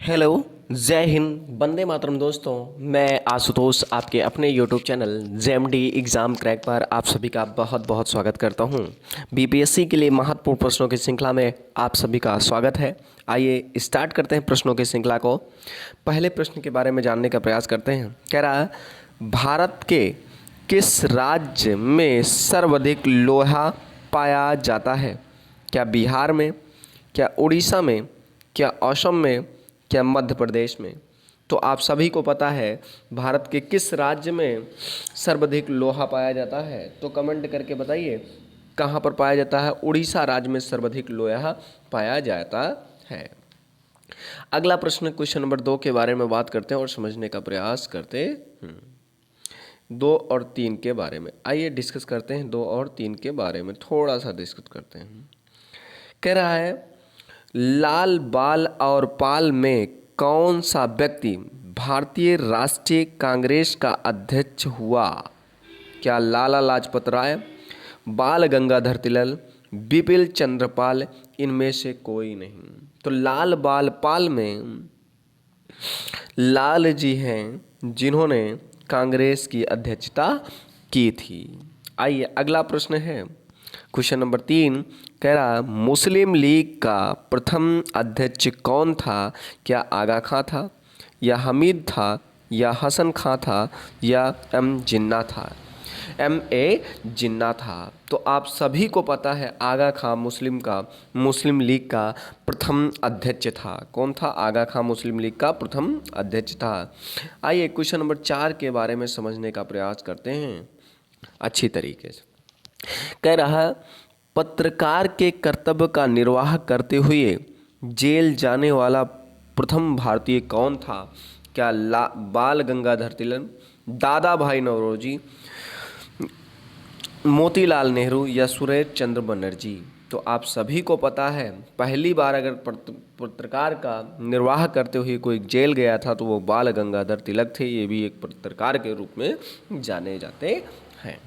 Hello, जय हिंद, वंदे मातरम दोस्तों। मैं आशुतोष आपके अपने YouTube channel JMD exam crack पर आप सभी का बहुत बहुत स्वागत करता हूं। बीपीएससी के लिए महत्वपूर्ण प्रश्नों की श्रृंखला में आप सभी का स्वागत है। आइए स्टार्ट करते हैं प्रश्नों की श्रृंखला को। पहले प्रश्न के बारे में जानने का प्रयास करते हैं। कह रहा है, भारत के किस राज्य में सर्वाधिक लोहा पाया जाता है? क्या बिहार में, क्या उड़ीसा में, क्या असम में, क्या मध्य प्रदेश में? तो आप सभी को पता है भारत के किस राज्य में सर्वाधिक लोहा पाया जाता है, तो कमेंट करके बताइए कहाँ पर पाया जाता है। उड़ीसा राज्य में सर्वाधिक लोहा पाया जाता है। अगला प्रश्न क्वेश्चन नंबर 2 के बारे में बात करते हैं और समझने का प्रयास करते हैं। 2 और 3 के बारे में आइए डिस्कस करते हैं। 2 और 3 के बारे में थोड़ा सा डिस्कस करते हैं। कह रहा है, लाल बाल और पाल में कौन सा व्यक्ति भारतीय राष्ट्रीय कांग्रेस का अध्यक्ष हुआ? क्या लाला लाजपत राय, बाल गंगाधर तिलक, बिपिन चंद्रपाल, इनमें से कोई नहीं? तो लाल बाल पाल में लाल जी हैं जिन्होंने कांग्रेस की अध्यक्षता की थी। आइए अगला प्रश्न है क्वेश्चन नंबर 3। कह रहा, मुस्लिम लीग का प्रथम अध्यक्ष कौन था? क्या आगा खां था, या हमीद था, या हसन खां था, या एम जिन्ना था? ए जिन्ना था। तो आप सभी को पता है आगा खां मुस्लिम लीग का प्रथम अध्यक्ष था। कौन था? आगा खां मुस्लिम लीग का प्रथम अध्यक्ष था। आइए क्वेश्चन नंबर 4 के बारे में समझने का प्रयास करते हैं अच्छी तरीके से। कह रहा, पत्रकार के कर्तव्य का निर्वाह करते हुए जेल जाने वाला प्रथम भारतीय कौन था? क्या बाल गंगाधर तिलक, दादा भाई नौरोजी, मोतीलाल नेहरू, या सुरेश चंद्र बनर्जी? तो आप सभी को पता है पहली बार अगर पत्रकार का निर्वाह करते हुए कोई जेल गया था तो वो बाल गंगाधर तिलक थे। ये भी एक पत्रकार के रूप में जाने जाते हैं।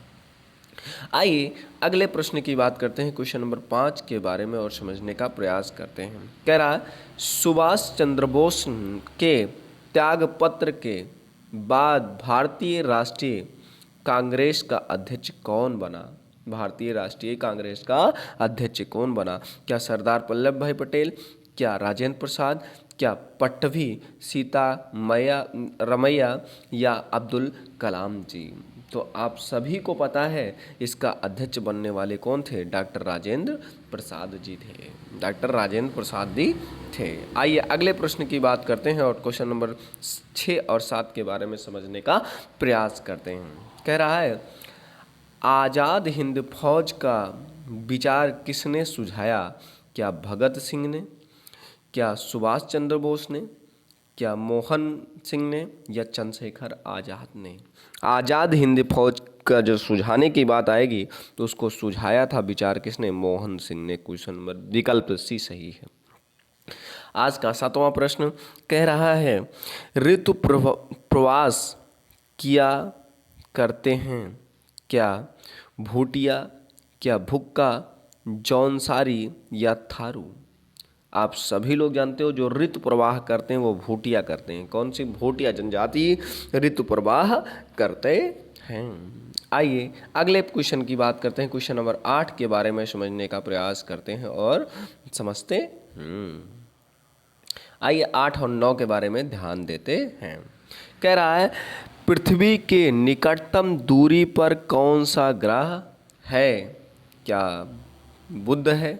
आइए अगले प्रश्न की बात करते हैं क्वेश्चन नंबर 5 के बारे में और समझने का प्रयास करते हैं। कह रहा, सुभाष चंद्र बोस के त्याग पत्र के बाद भारतीय राष्ट्रीय कांग्रेस का अध्यक्ष कौन बना? भारतीय राष्ट्रीय कांग्रेस का अध्यक्ष कौन बना? क्या सरदार वल्लभ भाई पटेल, क्या राजेंद्र प्रसाद, क्या पट्टभी सीता मैया रमैया, या अब्दुल कलाम जी? तो आप सभी को पता है इसका अध्यक्ष बनने वाले कौन थे? डॉक्टर राजेंद्र प्रसाद जी थे। डॉक्टर राजेंद्र प्रसाद जी थे। आइए अगले प्रश्न की बात करते हैं और क्वेश्चन नंबर 6 और 7 के बारे में समझने का प्रयास करते हैं। कह रहा है, आज़ाद हिंद फौज का विचार किसने सुझाया? क्या भगत सिंह ने, क्या सुभाष चंद्र बोस ने, क्या मोहन सिंह ने, या चंद्रशेखर आज़ाद ने? आज़ाद हिंद फौज का जो सुझाने की बात आएगी तो उसको सुझाया था विचार किसने? मोहन सिंह ने। क्वेश्चन नंबर विकल्प सी सही है। आज का 7वां प्रश्न कह रहा है, ऋतु प्रवास किया करते हैं क्या भूटिया, क्या भुक्का, जौनसारी, या थारू? आप सभी लोग जानते हो जो ऋतु प्रवाह करते हैं वो भूटिया करते हैं। कौन सी? भूटिया जनजाति ऋतु प्रवाह करते हैं। आइए अगले क्वेश्चन की बात करते हैं। क्वेश्चन नंबर 8 के बारे में समझने का प्रयास करते हैं और समझते हैं। आइए 8 और 9 के बारे में ध्यान देते हैं। कह रहा है, पृथ्वी के निकटतम दूरी पर कौन सा ग्रह है? क्या बुध है,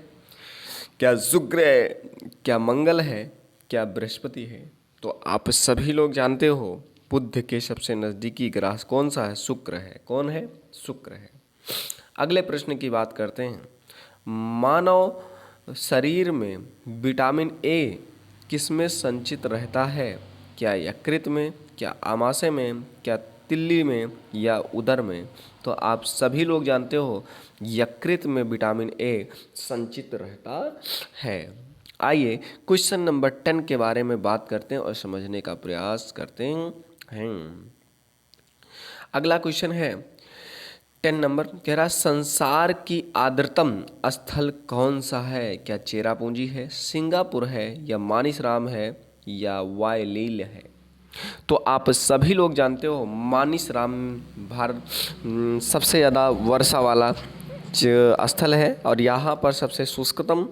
क्या शुक्र है, क्या मंगल है, क्या बृहस्पति है? तो आप सभी लोग जानते हो बुध के सबसे नज़दीकी ग्रह कौन सा है? शुक्र है। कौन है? शुक्र है। अगले प्रश्न की बात करते हैं। मानव शरीर में विटामिन ए किसमें संचित रहता है? क्या यकृत में, क्या आमाशय में, क्या तिल्ली में, या उदर में? तो आप सभी लोग जानते हो यकृत में विटामिन ए संचित रहता है। आइए क्वेश्चन नंबर 10 के बारे में बात करते हैं और समझने का प्रयास करते हैं। अगला क्वेश्चन है 10 नंबर। कह रहा, संसार की आर्द्रतम स्थल कौन सा है? क्या चेरापूंजी है, सिंगापुर है, या मानिसराम है, या वायलील है? तो आप सभी लोग जानते हो मानिसराम भारत सबसे ज़्यादा वर्षा वाला स्थल है और यहाँ पर सबसे शुष्कतम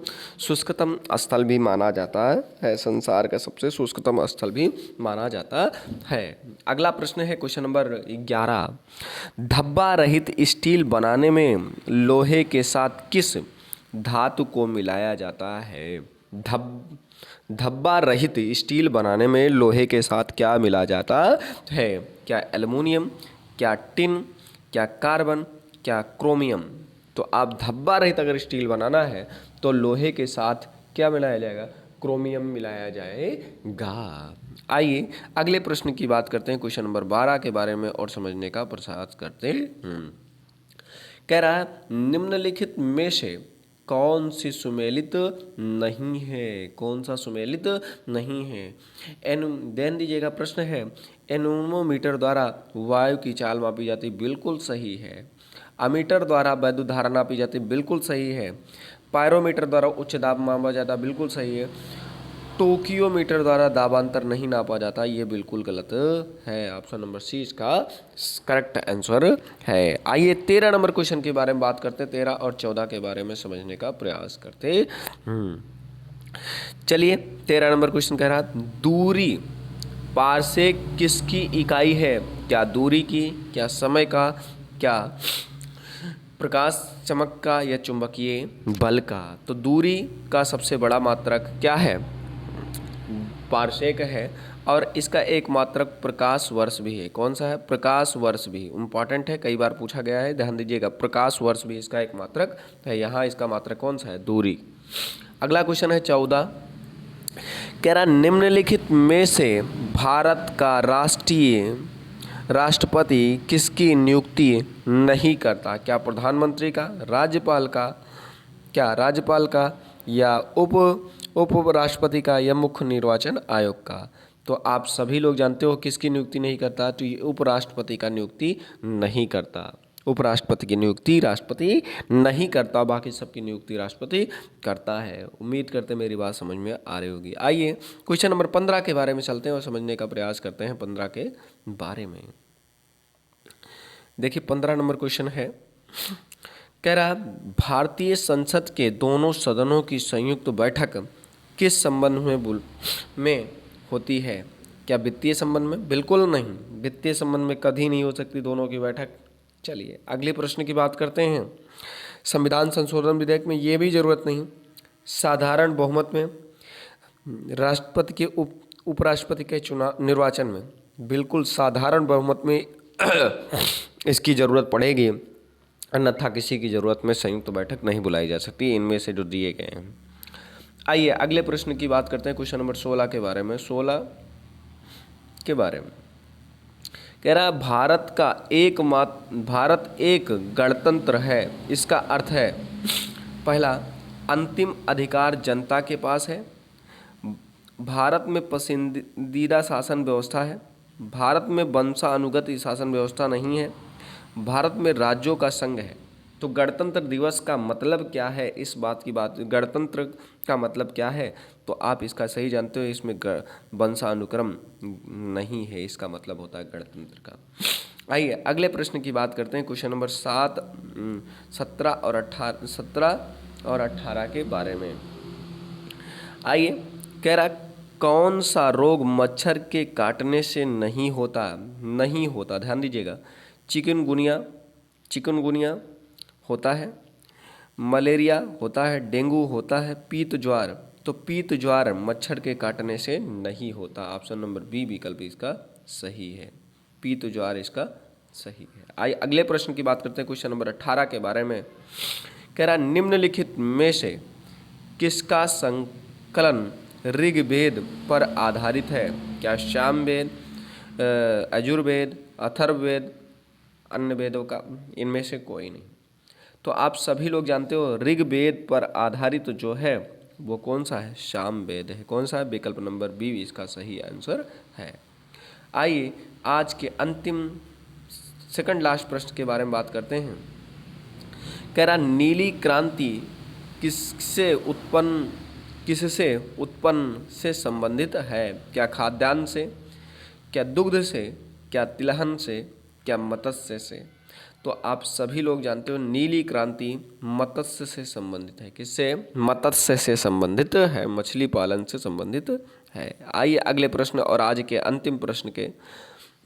स्थल भी माना जाता है, संसार का सबसे शुष्कतम स्थल भी माना जाता है। अगला प्रश्न है क्वेश्चन नंबर 11। धब्बा रहित स्टील बनाने में लोहे के साथ किस धातु को मिलाया जाता है? धब्बा रहित स्टील बनाने में लोहे के साथ क्या मिला जाता है? क्या एल्युमिनियम, क्या टिन, क्या कार्बन, क्या क्रोमियम? तो आप धब्बा रहित अगर स्टील बनाना है तो लोहे के साथ क्या मिलाया जाएगा? क्रोमियम मिलाया जाएगा। आइए अगले प्रश्न की बात करते हैं, क्वेश्चन नंबर 12 के बारे में और समझने का प्रयास करते हैं। कह रहा है निम्नलिखित में से कौन सी सुमेलित नहीं है? कौन सा सुमेलित नहीं है? ध्यान दीजिएगा, प्रश्न है एनोमोमीटर द्वारा वायु की चाल मापी जाती, बिल्कुल सही है। अमीटर द्वारा वैद्युत धारा नापी जाती, बिल्कुल सही है। पायरोमीटर द्वारा उच्च दाब मापा जाता, बिल्कुल सही है। टोकियोमीटर द्वारा दाबांतर नहीं नापा जाता, ये बिल्कुल गलत है। ऑप्शन नंबर सी इसका करेक्ट आंसर है। आइए 13 नंबर क्वेश्चन के बारे में बात करते हैं, 13 और 14 के बारे में समझने का प्रयास करते चलिए 13 नंबर क्वेश्चन कह रहा दूरी पारसेक किसकी इकाई है? क्या दूरी की, क्या समय का, क्या प्रकाश चमक का, या चुंबकीय बल का? तो दूरी का सबसे बड़ा मात्रक क्या है? पारसेक है और इसका एक मात्रक प्रकाश वर्ष भी है। कौन सा है? प्रकाश वर्ष भी इंपॉर्टेंट है, कई बार पूछा गया है, ध्यान दीजिएगा। प्रकाश वर्ष भी इसका एक मात्रक है। यहाँ इसका मात्रक कौन सा है? दूरी। अगला क्वेश्चन है 14। कह रहा निम्नलिखित में से भारत का राष्ट्रपति किसकी नियुक्ति नहीं करता? क्या प्रधानमंत्री का, राज्यपाल का, क्या राज्यपाल का, या उपराष्ट्रपति का, या मुख्य निर्वाचन आयोग का? तो आप सभी लोग जानते हो किसकी नियुक्ति नहीं करता? तो ये उपराष्ट्रपति का नियुक्ति नहीं करता। उपराष्ट्रपति की नियुक्ति राष्ट्रपति नहीं करता, बाकी सबकी नियुक्ति राष्ट्रपति करता है। उम्मीद करते मेरी बात समझ में आ रही होगी। आइए क्वेश्चन नंबर 15 के बारे में चलते हैं और समझने का प्रयास करते हैं 15 के बारे में। देखिए 15 नंबर क्वेश्चन है, कह रहा भारतीय संसद के दोनों सदनों की संयुक्त बैठक किस संबंध में होती है? क्या वित्तीय संबंध में? बिल्कुल नहीं, वित्तीय संबंध में कभी नहीं हो सकती दोनों की बैठक। चलिए अगले प्रश्न की बात करते हैं। संविधान संशोधन विधेयक में ये भी जरूरत नहीं। साधारण बहुमत में, राष्ट्रपति के उपराष्ट्रपति के चुनाव निर्वाचन में, बिल्कुल साधारण बहुमत में इसकी जरूरत पड़ेगी, अन्यथा किसी की जरूरत में संयुक्त बैठक नहीं बुलाई जा सकती, इनमें से जो दिए गए हैं। आइए अगले प्रश्न की बात करते हैं, क्वेश्चन नंबर 16 के बारे में। 16 के बारे में कह रहा भारत एक गणतंत्र है। इसका अर्थ है पहला, अंतिम अधिकार जनता के पास है। भारत में पसंदीदा शासन व्यवस्था है। भारत में वंशानुगत शासन व्यवस्था नहीं है। भारत में राज्यों का संघ है। तो गणतंत्र दिवस का मतलब क्या है? इस बात की बात, गणतंत्र का मतलब क्या है? तो आप इसका सही जानते हो, इसमें वंशानुक्रम नहीं है, इसका मतलब होता है गणतंत्र का। आइए अगले प्रश्न की बात करते हैं, क्वेश्चन नंबर 17 और 18 के बारे में। आइए कह रहा कौन सा रोग मच्छर के काटने से नहीं होता? ध्यान दीजिएगा। चिकनगुनिया होता है, मलेरिया होता है, डेंगू होता है, पीत ज्वार। तो पीत ज्वार मच्छर के काटने से नहीं होता। ऑप्शन नंबर बी विकल्प इसका सही है, पीत ज्वार इसका सही है। आइए अगले प्रश्न की बात करते हैं, क्वेश्चन नंबर 18 के बारे में। कह रहा निम्नलिखित में से किसका संकलन ऋग्वेद पर आधारित है? क्या सामवेद, यजुर्वेद, अथर्ववेद, अन्य वेदों का? इनमें से कोई नहीं। तो आप सभी लोग जानते हो ऋग्वेद पर आधारित जो है वो कौन सा है? सामवेद है। कौन सा है? विकल्प नंबर बी इसका सही आंसर है। आइए आज के अंतिम सेकंड लास्ट प्रश्न के बारे में बात करते हैं। कह रहा नीली क्रांति किससे उत्पन्न किससे उत्पन्न से संबंधित है? क्या खाद्यान्न से, क्या दुग्ध से, क्या तिलहन से, क्या मत्स्य से? तो आप सभी लोग जानते हो नीली क्रांति मत्स्य से संबंधित है। किससे? मत्स्य से संबंधित है, मछली पालन से संबंधित है। आइए अगले प्रश्न और आज के अंतिम प्रश्न के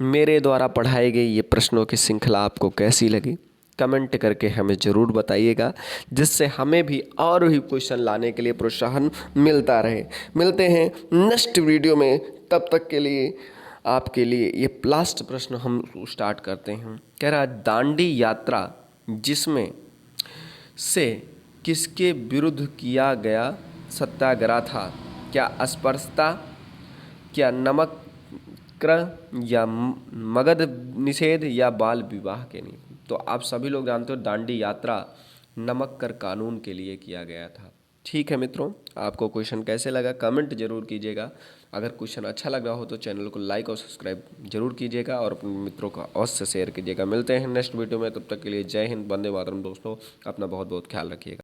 मेरे द्वारा पढ़ाई गई ये प्रश्नों की श्रृंखला आपको कैसी लगी कमेंट करके हमें ज़रूर बताइएगा, जिससे हमें भी और भी क्वेश्चन लाने के लिए प्रोत्साहन मिलता रहे। मिलते हैं नेक्स्ट वीडियो में, तब तक के लिए आपके लिए ये लास्ट प्रश्न हम स्टार्ट करते हैं। कह रहा है दांडी यात्रा जिसमें से किसके विरुद्ध किया गया सत्याग्रह था? क्या अस्पृश्यता, क्या नमक या मगध निषेध, या बाल विवाह के नियम? तो आप सभी लोग जानते हो दांडी यात्रा नमक कर कानून के लिए किया गया था। ठीक है मित्रों, आपको क्वेश्चन कैसे लगा कमेंट जरूर कीजिएगा। अगर क्वेश्चन अच्छा लगा हो तो चैनल को लाइक और सब्सक्राइब जरूर कीजिएगा और अपने मित्रों को अवश्य शेयर कीजिएगा। मिलते हैं नेक्स्ट वीडियो में, तब तक के लिए जय हिंद, वंदे मातरम। दोस्तों अपना बहुत बहुत ख्याल रखिएगा।